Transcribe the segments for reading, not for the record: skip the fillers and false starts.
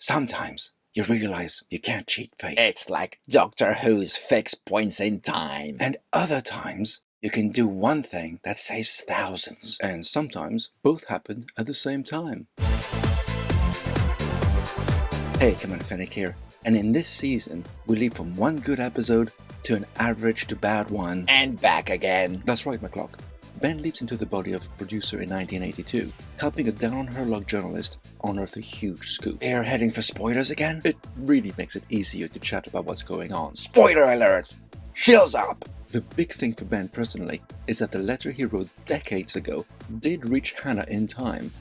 Sometimes you realize you can't cheat fate. It's like Doctor Who's fixed points in time. And other times, you can do one thing that saves thousands. And sometimes, both happen at the same time. Hey, Commander Fennec here. And in this season, we leap from one good episode to an average to bad one. And back again. That's right, McClock. Ben leaps into the body of a producer in 1982, helping a down-on-her-luck journalist unearth a huge scoop. They're heading for spoilers again? It really makes it easier to chat about what's going on. Spoiler alert! Shields up! The big thing for Ben personally is that the letter he wrote decades ago did reach Hannah in time,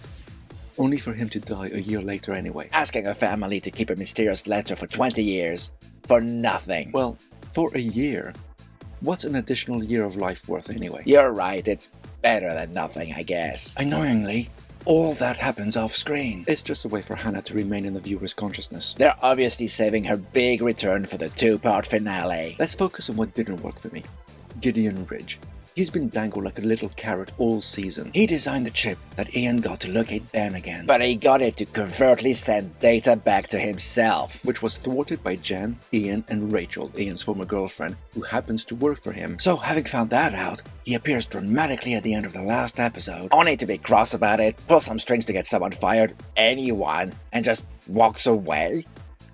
only for him to die a year later anyway. Asking a family to keep a mysterious letter for 20 years for nothing. Well, for a year. What's an additional year of life worth anyway? You're right, it's better than nothing, I guess. Annoyingly, all that happens off-screen. It's just a way for Hannah to remain in the viewer's consciousness. They're obviously saving her big return for the two-part finale. Let's focus on what didn't work for me. Gideon Ridge. He's been dangled like a little carrot all season. He designed the chip that Ian got to locate Ben again. But he got it to covertly send data back to himself. Which was thwarted by Jen, Ian, and Rachel, Ian's former girlfriend, who happens to work for him. So, having found that out, he appears dramatically at the end of the last episode. Only to be cross about it, pull some strings to get someone fired, anyone, and just walks away?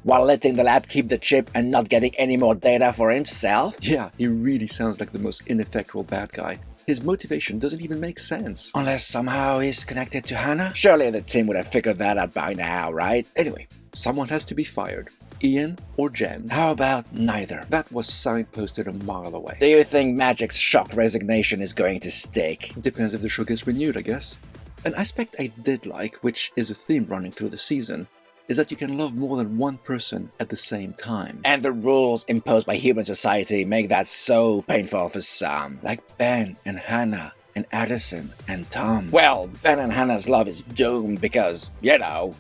While letting the lab keep the chip and not getting any more data for himself? Yeah, he really sounds like the most ineffectual bad guy. His motivation doesn't even make sense. Unless somehow he's connected to Hannah? Surely the team would have figured that out by now, right? Anyway, someone has to be fired. Ian or Jen? How about neither? That was signposted a mile away. Do you think Magic's shock resignation is going to stick? Depends if the show gets renewed, I guess. An aspect I did like, which is a theme running through the season, is that you can love more than one person at the same time. And the rules imposed by human society make that so painful for some. Like Ben and Hannah and Addison and Tom. Well, Ben and Hannah's love is doomed because,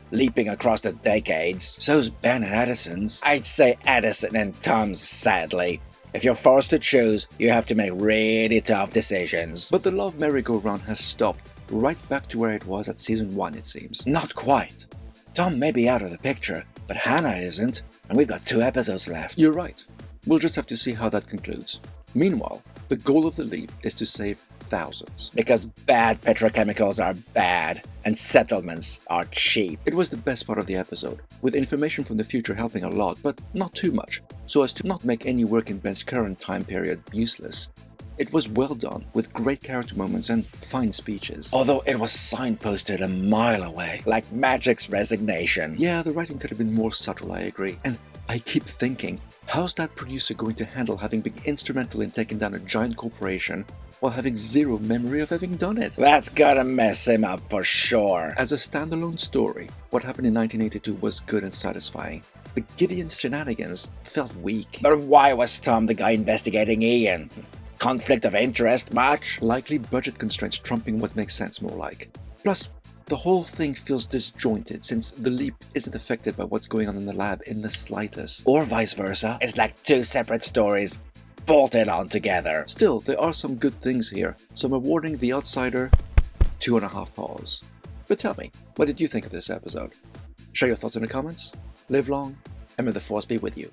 leaping across the decades. So's Ben and Addison's. I'd say Addison and Tom's, sadly. If you're forced to choose, you have to make really tough decisions. But the love merry-go-round has stopped right back to where it was at season 1, it seems. Not quite. Tom may be out of the picture, but Hannah isn't, and we've got 2 episodes left. You're right. We'll just have to see how that concludes. Meanwhile, the goal of the leap is to save thousands. Because bad petrochemicals are bad, and settlements are cheap. It was the best part of the episode, with information from the future helping a lot, but not too much, so as to not make any work in Ben's current time period useless. It was well done, with great character moments and fine speeches. Although it was signposted a mile away, like Magic's resignation. Yeah, the writing could have been more subtle, I agree. And I keep thinking, how's that producer going to handle having been instrumental in taking down a giant corporation while having zero memory of having done it? That's gotta mess him up for sure. As a standalone story, what happened in 1982 was good and satisfying. But Gideon's shenanigans felt weak. But why was Tom the guy investigating Ian? Conflict of interest much? Likely budget constraints trumping what makes sense more like. Plus, the whole thing feels disjointed since the leap isn't affected by what's going on in the lab in the slightest. Or vice versa. It's like 2 separate stories bolted on together. Still, there are some good things here, so I'm awarding The Outsider 2.5 paws. But tell me, what did you think of this episode? Share your thoughts in the comments. Live long, and may the Force be with you.